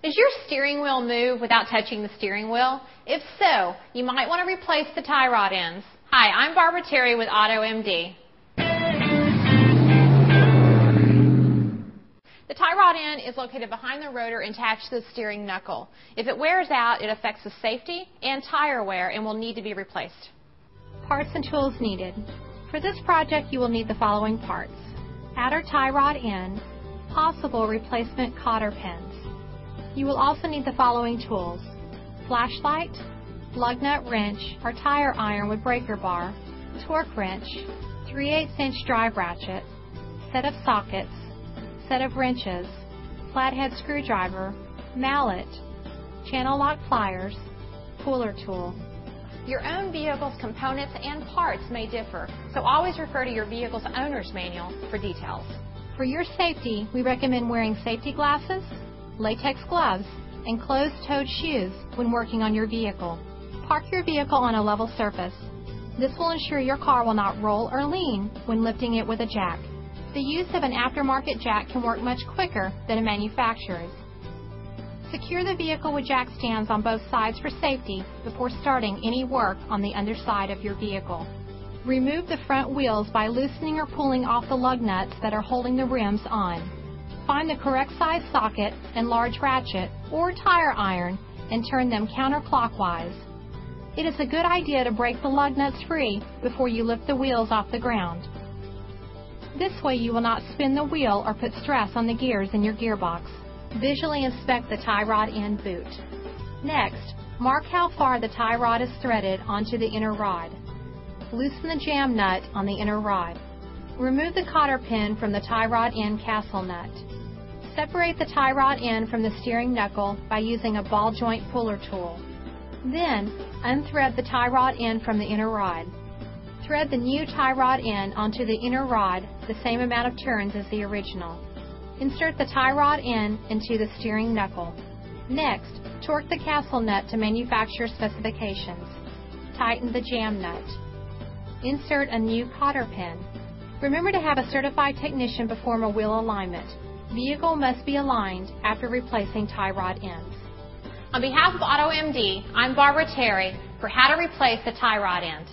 Does your steering wheel move without touching the steering wheel? If so, you might want to replace the tie rod ends. Hi, I'm Barbara Terry with AutoMD. The tie rod end is located behind the rotor and attached to the steering knuckle. If it wears out, it affects the safety and tire wear and will need to be replaced. Parts and tools needed. For this project, you will need the following parts: outer tie rod end, possible replacement cotter pins. You will also need the following tools: flashlight, lug nut wrench or tire iron with breaker bar, torque wrench, 3/8" drive ratchet, set of sockets, set of wrenches, flathead screwdriver, mallet, channel lock pliers, puller tool. Your own vehicle's components and parts may differ, so always refer to your vehicle's owner's manual for details. For your safety, we recommend wearing safety glasses, latex gloves, and closed-toed shoes when working on your vehicle. Park your vehicle on a level surface. This will ensure your car will not roll or lean when lifting it with a jack. The use of an aftermarket jack can work much quicker than a manufacturer's. Secure the vehicle with jack stands on both sides for safety before starting any work on the underside of your vehicle. Remove the front wheels by loosening or pulling off the lug nuts that are holding the rims on. Find the correct size socket and large ratchet or tire iron and turn them counterclockwise. It is a good idea to break the lug nuts free before you lift the wheels off the ground. This way you will not spin the wheel or put stress on the gears in your gearbox. Visually inspect the tie rod end boot. Next, mark how far the tie rod is threaded onto the inner rod. Loosen the jam nut on the inner rod. Remove the cotter pin from the tie rod end castle nut. Separate the tie rod end from the steering knuckle by using a ball joint puller tool. Then, unthread the tie rod end from the inner rod. Thread the new tie rod end onto the inner rod the same amount of turns as the original. Insert the tie rod end into the steering knuckle. Next, torque the castle nut to manufacturer specifications. Tighten the jam nut. Insert a new cotter pin. Remember to have a certified technician perform a wheel alignment. Vehicle must be aligned after replacing tie rod ends. On behalf of AutoMD, I'm Barbara Terry for how to replace the tie rod end.